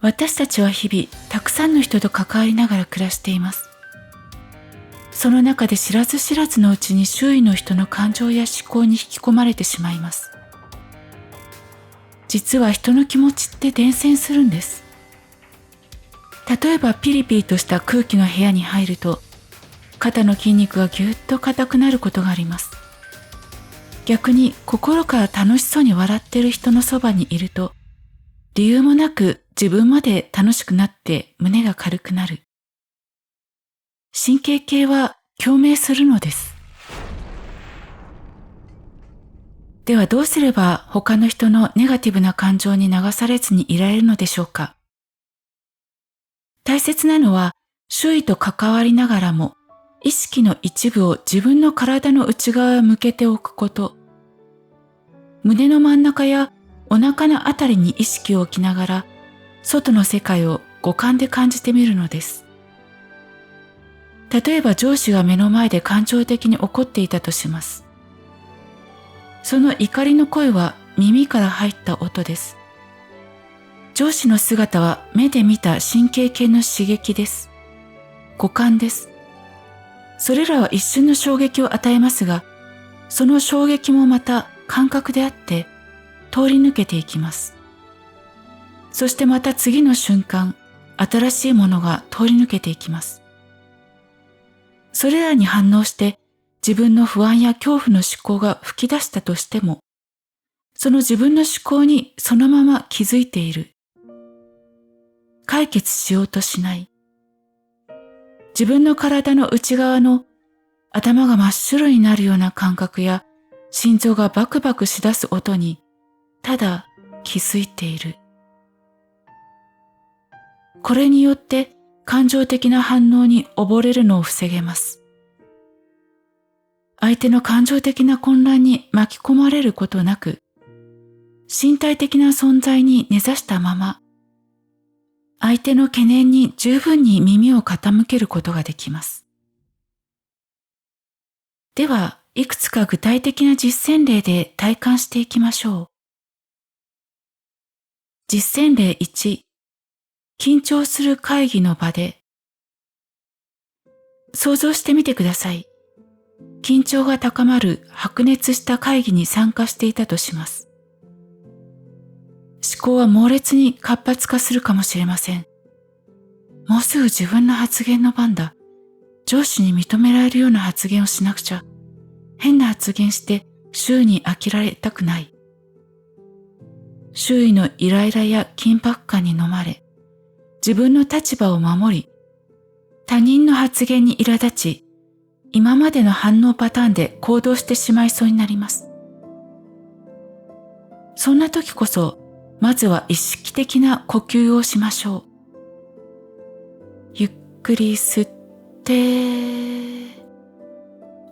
私たちは日々たくさんの人と関わりながら暮らしています。その中で知らず知らずのうちに周囲の人の感情や思考に引き込まれてしまいます。実は人の気持ちって伝染するんです。例えばピリピリとした空気の部屋に入ると、肩の筋肉がぎゅっと硬くなることがあります。逆に心から楽しそうに笑っている人のそばにいると、理由もなく自分まで楽しくなって胸が軽くなる。神経系は共鳴するのです。ではどうすれば他の人のネガティブな感情に流されずにいられるのでしょうか。大切なのは周囲と関わりながらも意識の一部を自分の体の内側へ向けておくこと。胸の真ん中やお腹のあたりに意識を置きながら外の世界を五感で感じてみるのです。例えば上司が目の前で感情的に怒っていたとします。その怒りの声は耳から入った音です。上司の姿は目で見た神経系の刺激です。五感です。それらは一瞬の衝撃を与えますが、その衝撃もまた感覚であって通り抜けていきます。そしてまた次の瞬間、新しいものが通り抜けていきます。それらに反応して自分の不安や恐怖の思考が吹き出したとしても、その自分の思考にそのまま気づいている。解決しようとしない。自分の体の内側の頭が真っ白になるような感覚や心臓がバクバクしだす音にただ気づいている。これによって感情的な反応に溺れるのを防げます。相手の感情的な混乱に巻き込まれることなく、身体的な存在に根ざしたまま、相手の懸念に十分に耳を傾けることができます。では、いくつか具体的な実践例で体感していきましょう。実践例1、緊張する会議の場で。想像してみてください。緊張が高まる白熱した会議に参加していたとします。思考は猛烈に活発化するかもしれません。もうすぐ自分の発言の番だ。上司に認められるような発言をしなくちゃ。変な発言して周囲に飽きられたくない。周囲のイライラや緊迫感に飲まれ、自分の立場を守り、他人の発言に苛立ち、今までの反応パターンで行動してしまいそうになります。そんな時こそ、まずは意識的な呼吸をしましょう。ゆっくり吸って、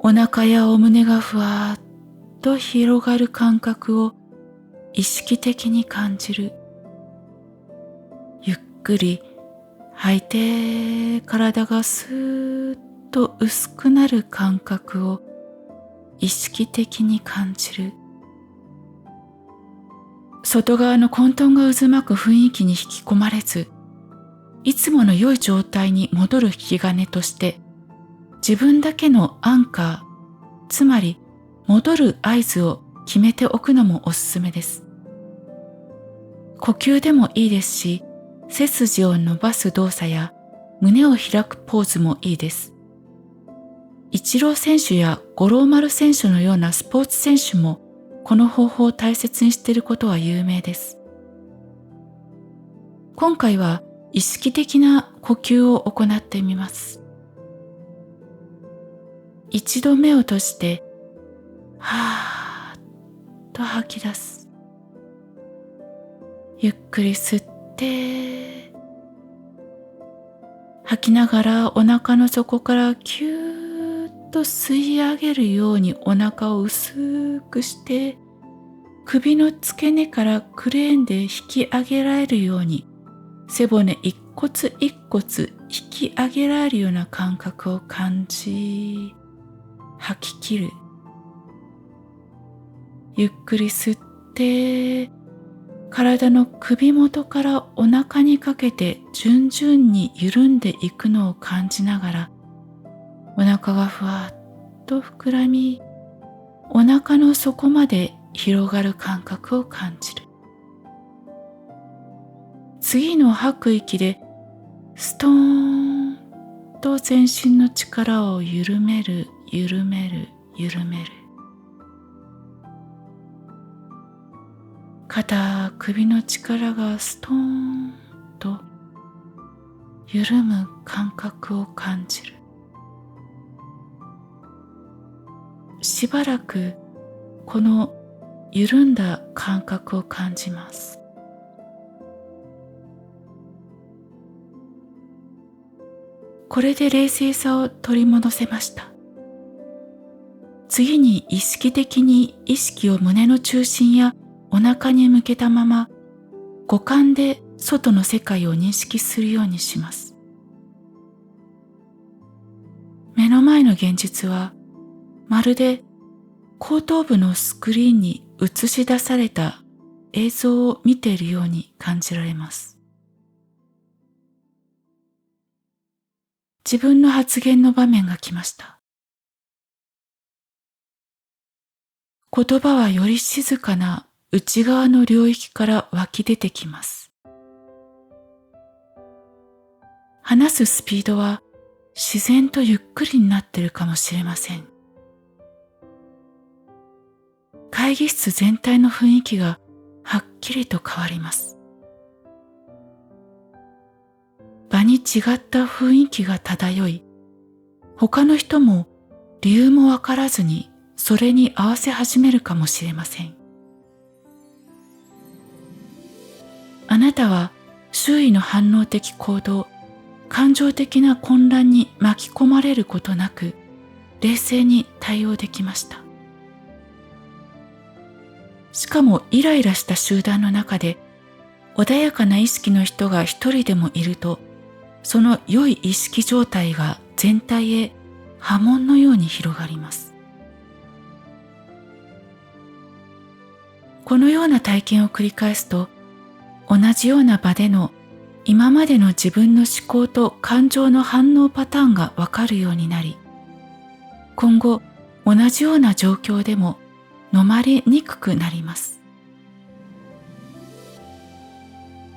お腹やお胸がふわっと広がる感覚を意識的に感じる。ゆっくり吐いて、体がスーッと薄くなる感覚を意識的に感じる。外側の混沌が渦巻く雰囲気に引き込まれず、いつもの良い状態に戻る引き金として、自分だけのアンカー、つまり戻る合図を決めておくのもおすすめです。呼吸でもいいですし、背筋を伸ばす動作や胸を開くポーズもいいです。イチロー選手や五郎丸選手のようなスポーツ選手もこの方法を大切にしていることは有名です。今回は意識的な呼吸を行ってみます。一度目を閉じて、はーっと吐き出す。ゆっくり吸って、吐きながらお腹の底からキューッと吸い上げるようにお腹を薄くして、首の付け根からクレーンで引き上げられるように、背骨一骨一骨引き上げられるような感覚を感じ、吐き切る。ゆっくり吸って、体の首元からお腹にかけて順々に緩んでいくのを感じながら、お腹がふわっと膨らみ、お腹の底まで広がる感覚を感じる。次の吐く息でストーンと全身の力を緩める緩める緩める。肩、首の力がストーンと緩む感覚を感じる。しばらくこの緩んだ感覚を感じます。これで冷静さを取り戻せました。次に意識的に意識を胸の中心やお腹に向けたまま、五感で外の世界を認識するようにします。目の前の現実は、まるで後頭部のスクリーンに映し出された映像を見ているように感じられます。自分の発言の場面が来ました。言葉はより静かな内側の領域から湧き出てきます。話すスピードは自然とゆっくりになっているかもしれません。会議室全体の雰囲気がはっきりと変わります。場に違った雰囲気が漂い、他の人も理由もわからずにそれに合わせ始めるかもしれません。あなたは周囲の反応的行動、感情的な混乱に巻き込まれることなく、冷静に対応できました。しかもイライラした集団の中で、穏やかな意識の人が一人でもいると、その良い意識状態が全体へ波紋のように広がります。このような体験を繰り返すと、同じような場での今までの自分の思考と感情の反応パターンがわかるようになり、今後同じような状況でも飲まれにくくなります。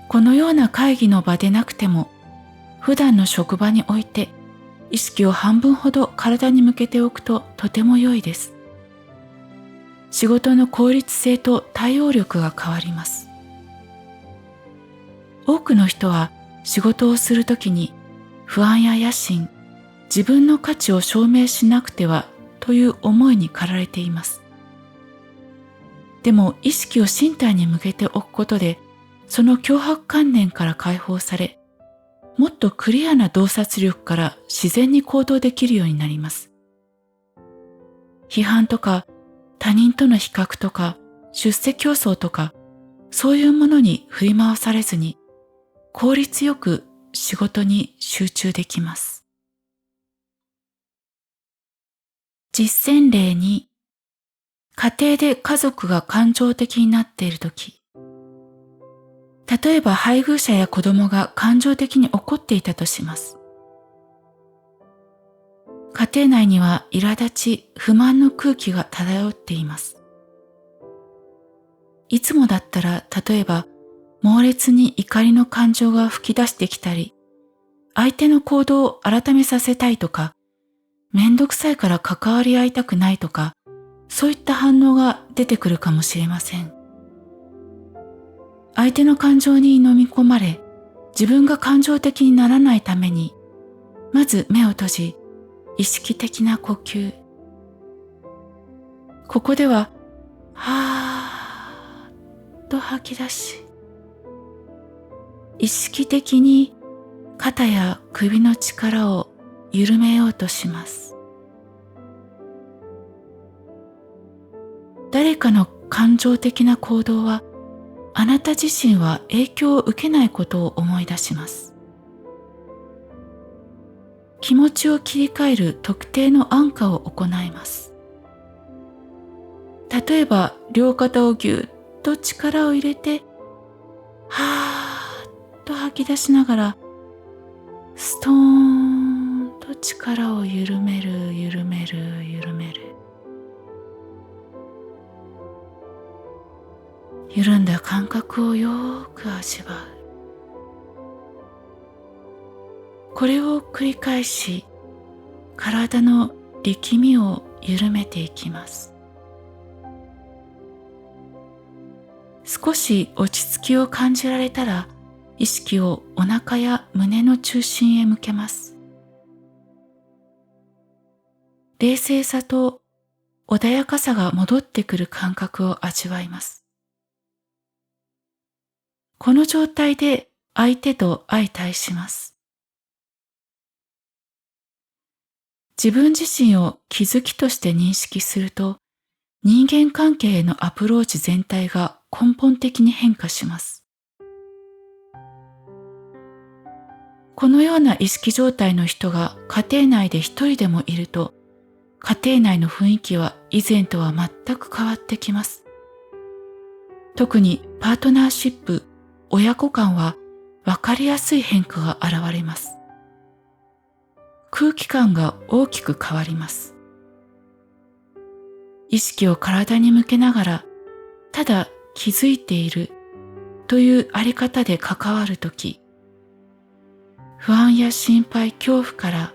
このような会議の場でなくても、普段の職場において意識を半分ほど体に向けておくととても良いです。仕事の効率性と対応力が変わります。多くの人は仕事をするときに不安や野心、自分の価値を証明しなくてはという思いに駆られています。でも意識を身体に向けておくことで、その強迫観念から解放され、もっとクリアな洞察力から自然に行動できるようになります。批判とか他人との比較とか出世競争とか、そういうものに振り回されずに、効率よく仕事に集中できます。実践例2、家庭で家族が感情的になっているとき、例えば配偶者や子供が感情的に怒っていたとします。家庭内には苛立ち、不満の空気が漂っています。いつもだったら、例えば猛烈に怒りの感情が吹き出してきたり、相手の行動を改めさせたいとか、めんどくさいから関わり合いたくないとか、そういった反応が出てくるかもしれません。相手の感情に飲み込まれ、自分が感情的にならないために、まず目を閉じ、意識的な呼吸。ここでは、はーっと吐き出し、意識的に肩や首の力を緩めようとします。誰かの感情的な行動は、あなた自身は影響を受けないことを思い出します。気持ちを切り替える特定の安価を行います。例えば、両肩をぎゅっと力を入れてはーっと吐き出しながら、ストーンと力を緩める緩める緩める。緩んだ感覚をよーく味わう。これを繰り返し、体の力みを緩めていきます。少し落ち着きを感じられたら、意識をお腹や胸の中心へ向けます。冷静さと穏やかさが戻ってくる感覚を味わいます。この状態で相手と相対します。自分自身を気づきとして認識すると、人間関係へのアプローチ全体が根本的に変化します。このような意識状態の人が家庭内で一人でもいると、家庭内の雰囲気は以前とは全く変わってきます。特にパートナーシップ、親子間は分かりやすい変化が現れます。空気感が大きく変わります。意識を体に向けながら、ただ気づいているというあり方で関わるとき、不安や心配、恐怖から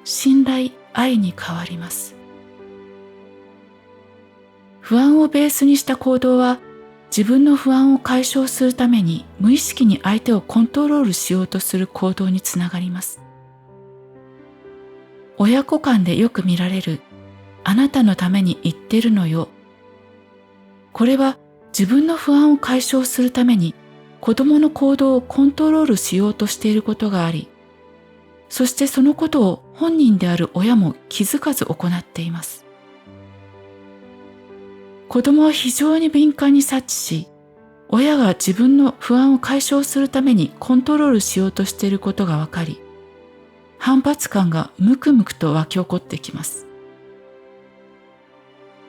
信頼、愛に変わります。不安をベースにした行動は、自分の不安を解消するために無意識に相手をコントロールしようとする行動につながります。親子間でよく見られる、あなたのために言ってるのよ。これは自分の不安を解消するために子供の行動をコントロールしようとしていることがあり、そしてそのことを本人である親も気づかず行っています。子供は非常に敏感に察知し、親が自分の不安を解消するためにコントロールしようとしていることがわかり、反発感がムクムクと湧き起こってきます。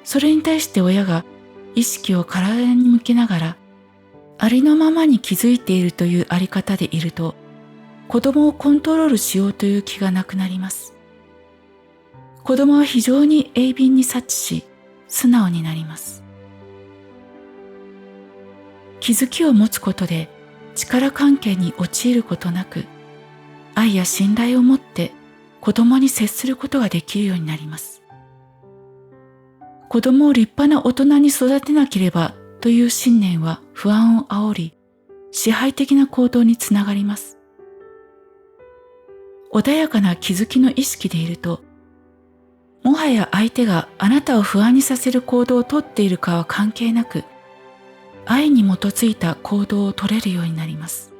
それに対して親が意識を体に向けながら、ありのままに気づいているというあり方でいると、子供をコントロールしようという気がなくなります。子供は非常に鋭敏に察知し、素直になります。気づきを持つことで力関係に陥ることなく、愛や信頼を持って子供に接することができるようになります。子供を立派な大人に育てなければという信念は不安を煽り、支配的な行動につながります。穏やかな気づきの意識でいると、もはや相手があなたを不安にさせる行動をとっているかは関係なく、愛に基づいた行動を取れるようになります。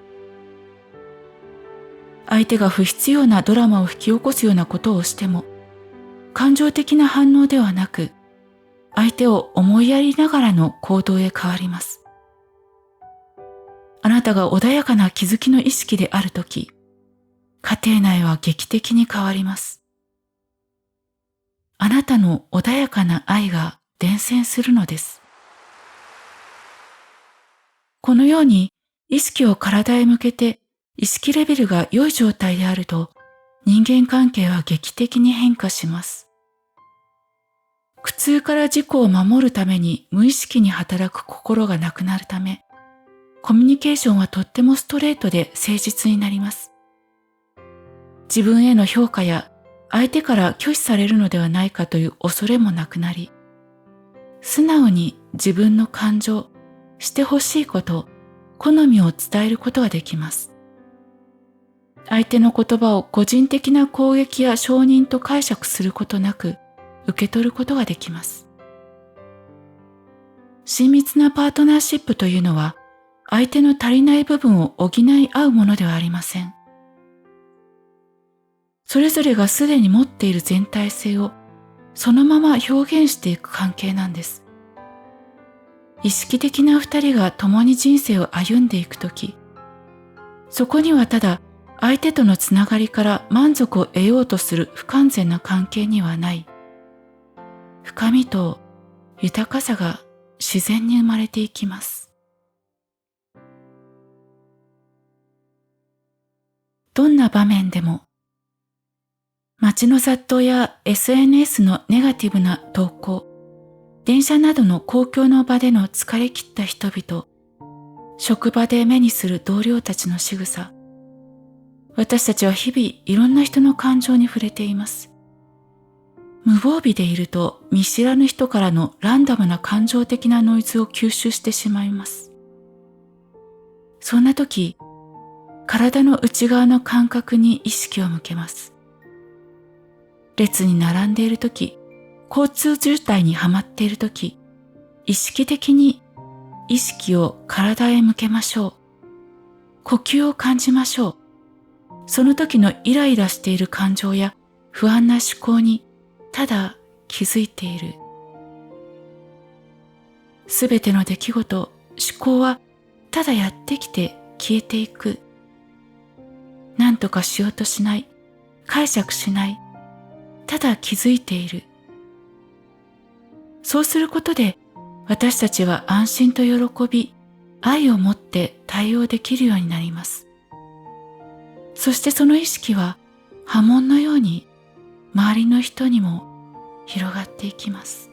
相手が不必要なドラマを引き起こすようなことをしても、感情的な反応ではなく、相手を思いやりながらの行動へ変わります。あなたが穏やかな気づきの意識であるとき、家庭内は劇的に変わります。あなたの穏やかな愛が伝染するのです。このように意識を体へ向けて意識レベルが良い状態であると、人間関係は劇的に変化します。苦痛から自己を守るために無意識に働く心がなくなるため、コミュニケーションはとってもストレートで誠実になります。自分への評価や相手から拒否されるのではないかという恐れもなくなり、素直に自分の感情、してほしいこと、好みを伝えることができます。相手の言葉を個人的な攻撃や承認と解釈することなく、受け取ることができます。親密なパートナーシップというのは、相手の足りない部分を補い合うものではありません。それぞれがすでに持っている全体性をそのまま表現していく関係なんです。意識的な二人が共に人生を歩んでいくとき、そこにはただ相手とのつながりから満足を得ようとする不完全な関係にはない、深みと豊かさが自然に生まれていきます。どんな場面でも、街の雑踏や SNS のネガティブな投稿、電車などの公共の場での疲れ切った人々、職場で目にする同僚たちの仕草、私たちは日々いろんな人の感情に触れています。無防備でいると見知らぬ人からのランダムな感情的なノイズを吸収してしまいます。そんな時、体の内側の感覚に意識を向けます。列に並んでいる時、交通渋滞にはまっている時、意識的に意識を体へ向けましょう。呼吸を感じましょう。その時のイライラしている感情や不安な思考にただ気づいている。すべての出来事、思考はただやってきて消えていく。何とかしようとしない、解釈しない、ただ気づいている。そうすることで私たちは安心と喜び、愛を持って対応できるようになります。そしてその意識は波紋のように周りの人にも広がっていきます。